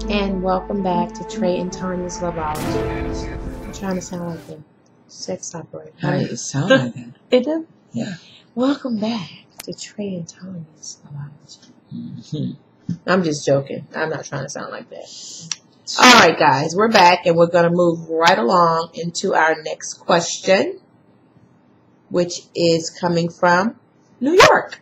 And welcome back to Trey and Tonya's Loveology. I'm trying to sound like the sex operator. Right, it sounds like that. It does? Yeah. Welcome back to Trey and Tonya's Loveology. Mm-hmm. I'm just joking. I'm not trying to sound like that. All right, guys, we're back and we're going to move right along into our next question, which is coming from New York.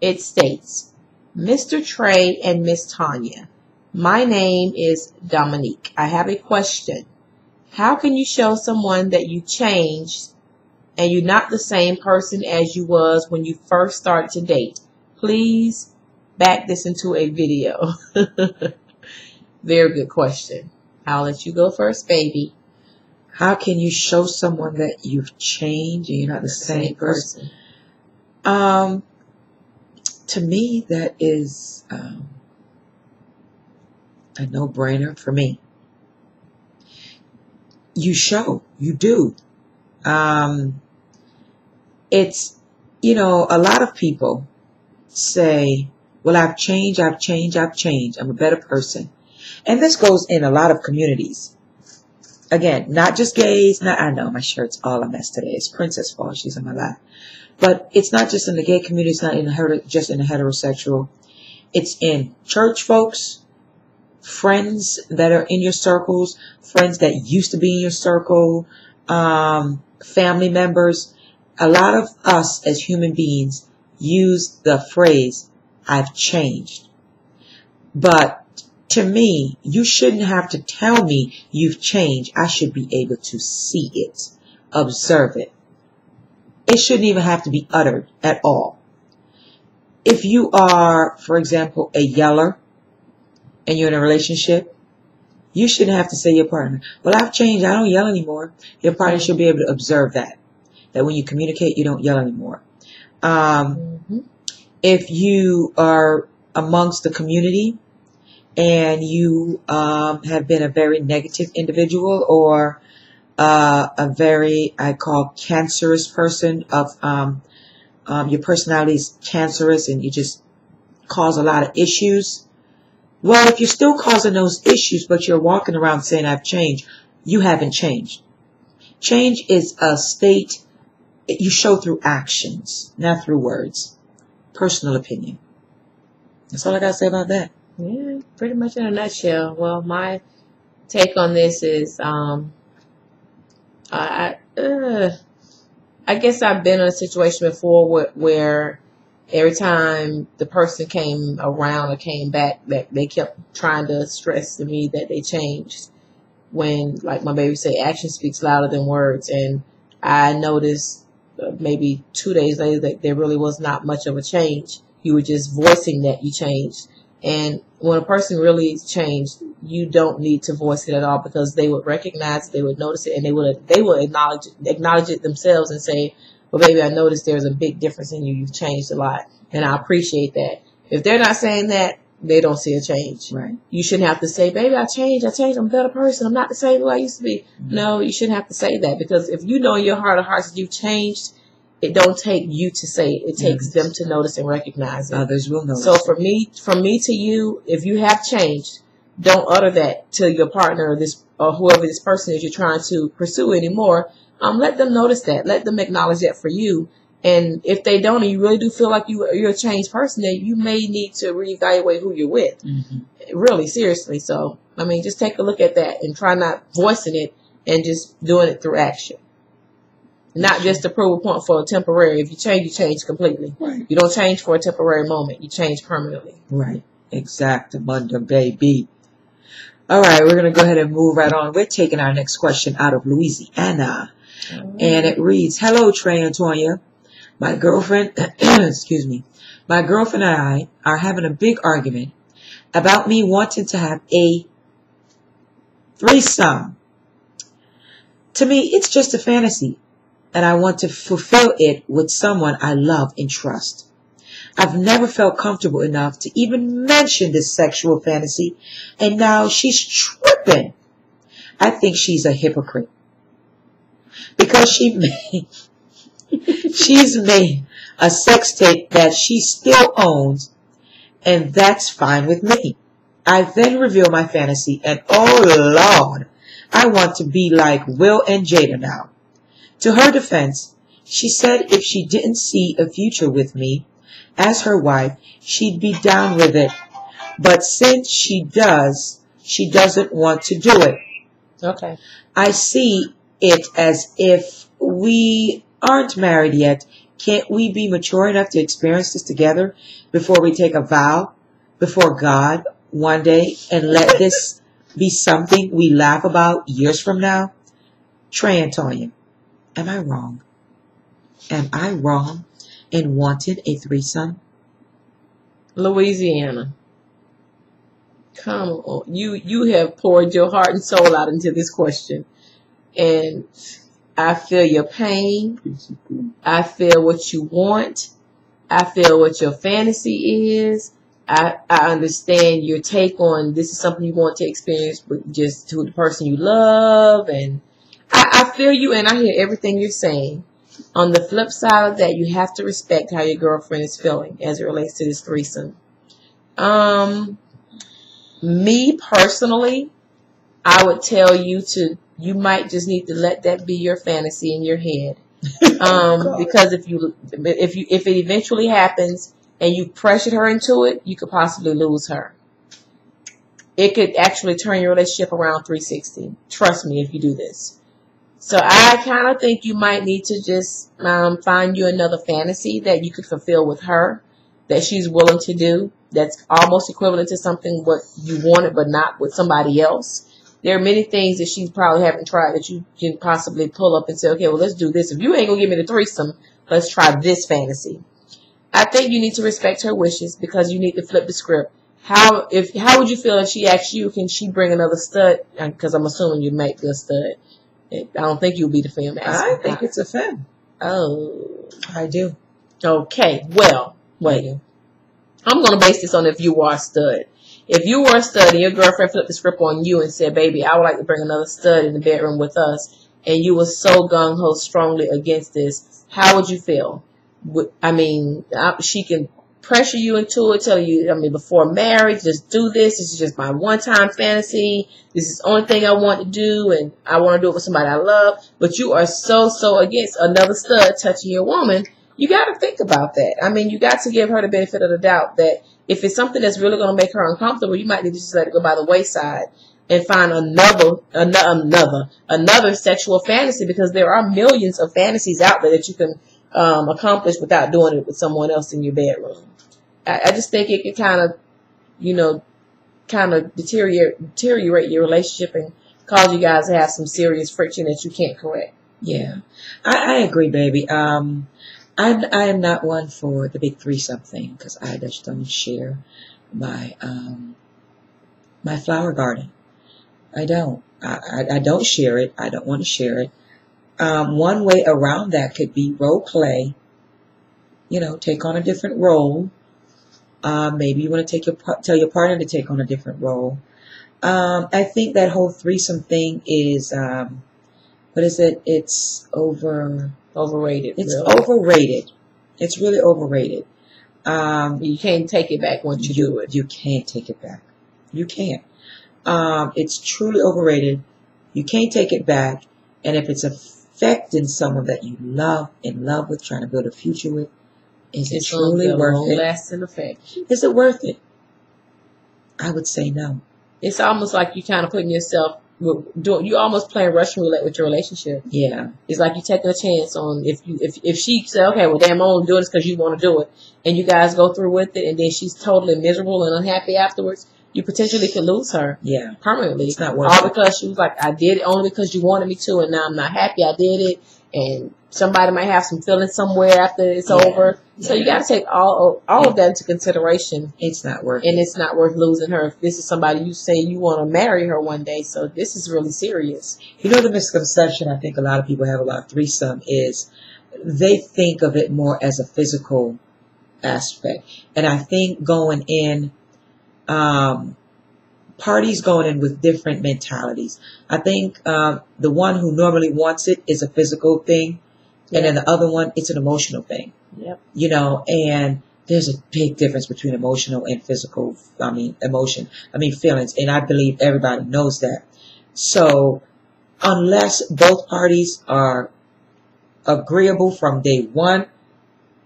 It states, Mr. Trey and Miss Tonya, my name is Dominique. I have a question. How can you show someone that you changed and you're not the same person as you was when you first started to date? Please back this into a video. Very good question. I'll let you go first, baby. How can you show someone that you've changed and you're not the same person? To me, that is a no-brainer for me. You show, you do. It's, a lot of people say, well, I've changed. I'm a better person. And this goes in a lot of communities. Again, not just gays. I know my shirt's all a mess today. It's Princess Fall. She's in my lap. But it's not just in the gay community. It's not just in the heterosexual. It's in church folks, friends that are in your circles, friends that used to be in your circle, family members. A lot of us as human beings use the phrase, I've changed. But to me, you shouldn't have to tell me you've changed. I should be able to see it, observe it. It shouldn't even have to be uttered at all. If you are, for example, a yeller and you're in a relationship, you shouldn't have to say to your partner, well, I've changed. I don't yell anymore. Your partner should be able to observe that when you communicate, you don't yell anymore. If you are amongst the community and you have been a very negative individual or a very, I call, cancerous person of your personality is cancerous and you just cause a lot of issues. Well, if you're still causing those issues, but you're walking around saying I've changed, you haven't changed. Change is a state you show through actions, not through words. Personal opinion. That's all I got to say about that. Yeah, pretty much in a nutshell. Well, my take on this is, I guess I've been in a situation before where every time the person came around or came back, that they kept trying to stress to me that they changed. When, like my baby say, action speaks louder than words. And I noticed maybe 2 days later that there really was not much of a change. You were just voicing that you changed. And when a person really changed, you don't need to voice it at all because they would recognize it, they would notice it, and they would acknowledge it themselves and say, well, baby, I noticed there's a big difference in you. You've changed a lot. And I appreciate that. If they're not saying that, they don't see a change. Right. You shouldn't have to say, baby, I changed. I'm a better person. I'm not the same way I used to be. Mm-hmm. No, you shouldn't have to say that because if you know in your heart of hearts that you've changed, it don't take you to say it. It takes them to notice and recognize it. Others will notice. So from me to you, if you have changed, don't utter that to your partner or whoever this person is you're trying to pursue anymore. Let them notice that. Let them acknowledge that for you. And if they don't, and you really do feel like you're a changed person, then you may need to reevaluate who you're with. Mm-hmm. Really, seriously. So, just take a look at that and try not voicing it and just doing it through action. Not just to prove a point for a temporary. If you change completely. Right. You don't change for a temporary moment. You change permanently. Right. Exactamundo, baby. All right, we're going to go ahead and move right on. We're taking our next question out of Louisiana. And it reads, hello, Trey and Tonya. My girlfriend, my girlfriend and I are having a big argument about me wanting to have a threesome. To me, it's just a fantasy, and I want to fulfill it with someone I love and trust. I've never felt comfortable enough to even mention this sexual fantasy, and now she's tripping. I think she's a hypocrite because she's made a sex tape that she still owns, and that's fine with me. I then reveal my fantasy, and oh Lord, I want to be like Will and Jada now. To her defense, she said if she didn't see a future with me as her wife, she'd be down with it. But since she does, she doesn't want to do it. Okay. I see it as if we aren't married yet. Can't we be mature enough to experience this together before we take a vow before God one day and let this be something we laugh about years from now? Trey and Tonya, am I wrong? Am I wrong in wanting a threesome? Louisiana. Come on. You have poured your heart and soul out into this question. And I feel your pain. I feel what you want. I feel what your fantasy is. I understand your take on this is something you want to experience with just to the person you love. And I feel you and I hear everything you're saying. On the flip side of that, you have to respect how your girlfriend is feeling as it relates to this threesome. Me personally, I would tell you you might just need to let that be your fantasy in your head. Because if it eventually happens and you pressured her into it, you could possibly lose her. It could actually turn your relationship around 360. Trust me if you do this. So I kind of think you might need to just find you another fantasy that you could fulfill with her, that she's willing to do, that's almost equivalent to something what you wanted but not with somebody else. There are many things that she probably haven't tried that you can possibly pull up and say, okay, well, let's do this. If you ain't going to give me the threesome, let's try this fantasy. I think you need to respect her wishes because you need to flip the script. How would you feel if she asked you, can she bring another stud? Because I'm assuming you might be a stud. I don't think you'll be the femme. I think it's a femme. Oh. I do. Okay. Well, wait. I'm going to base this on if you are a stud. If you were a stud and your girlfriend flipped the script on you and said, baby, I would like to bring another stud in the bedroom with us, and you were so gung-ho strongly against this, how would you feel? I mean, she can pressure you into it, tell you, before marriage, just do this. This is just my one-time fantasy. This is the only thing I want to do, and I want to do it with somebody I love. But you are so against another stud touching your woman. You got to think about that. You got to give her the benefit of the doubt that if it's something that's really going to make her uncomfortable, you might need to just let it go by the wayside and find another sexual fantasy, because there are millions of fantasies out there that you can accomplish without doing it with someone else in your bedroom. I just think it can kind of deteriorate your relationship and cause you guys to have some serious friction that you can't correct. Yeah, I agree, baby. I am not one for the big threesome thing because I just don't share my my flower garden. I don't. I don't share it. I don't want to share it. One way around that could be role play. Take on a different role. Maybe you want to tell your partner to take on a different role. I think that whole threesome thing is what is it? It's overrated. It's really overrated. It's really overrated. You can't take it back once you do it. You can't take it back. You can't. It's truly overrated. You can't take it back. And if it's affecting someone that you love, in love with, trying to build a future with, is it truly worth it? Lasting effect. Is it worth it? I would say no. It's almost like you kind of putting yourself. You almost playing Russian roulette with your relationship. Yeah, it's like you taking a chance on if she say, okay, well, damn, I'm only doing this because you want to do it, and you guys go through with it, and then she's totally miserable and unhappy afterwards. You potentially could lose her. Yeah, permanently. It's not worth all because she was like, I did it only because you wanted me to, and now I'm not happy. I did it, and somebody might have some feelings somewhere after it's over. So you got to take all of that into consideration. It's not worth and it's not worth losing her if this is somebody you say you want to marry her one day. So this is really serious. The misconception I think a lot of people have about threesome is they think of it more as a physical aspect. And I think going in, parties going in with different mentalities. I think the one who normally wants it is a physical thing. And then the other one, it's an emotional thing. Yep. And there's a big difference between emotional and physical, feelings. And I believe everybody knows that. So unless both parties are agreeable from day one,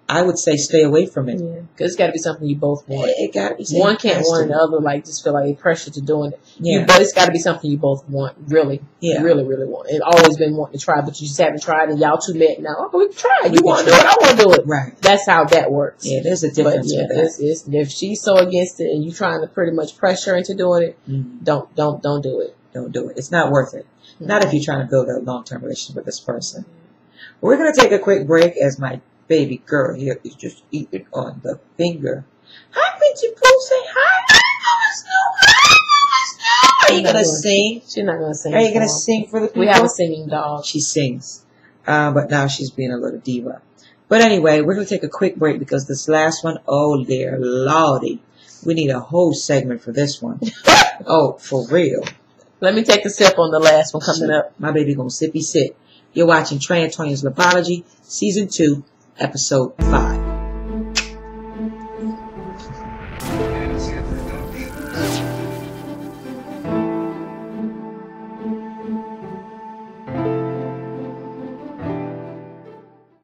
I would say stay away from it. Yeah, because it's got to be something you both want. It got to be. One can't want the other, like, just feel like pressure to doing it. Yeah. But it's got to be something you both want, really. Yeah. Really, really want. It's always been wanting to try, but you just haven't tried, and y'all two met now. Oh, we can try. You want to do it? I want to do it. Right. That's how that works. Yeah, there's a difference. But yeah, it's, if she's so against it, and you trying to pretty much pressure her into doing it, don't do it. Don't do it. It's not worth it. Not if you're trying to build a long-term relationship with this person. We're going to take a quick break as my baby girl here is just eating on the finger. Hi, Bitchy Pooh. Say hi. Are you going to sing? She's not going to sing. Are you going to sing for the people? We have a singing dog. She sings. But now she's being a little diva. But anyway, we're going to take a quick break because this last one, oh, dear Lordy. We need a whole segment for this one. Oh, for real. Let me take a sip on the last one coming up. My baby going to sippy sip. You're watching Trey and Tonya's Loveology, Season 2, Episode 5.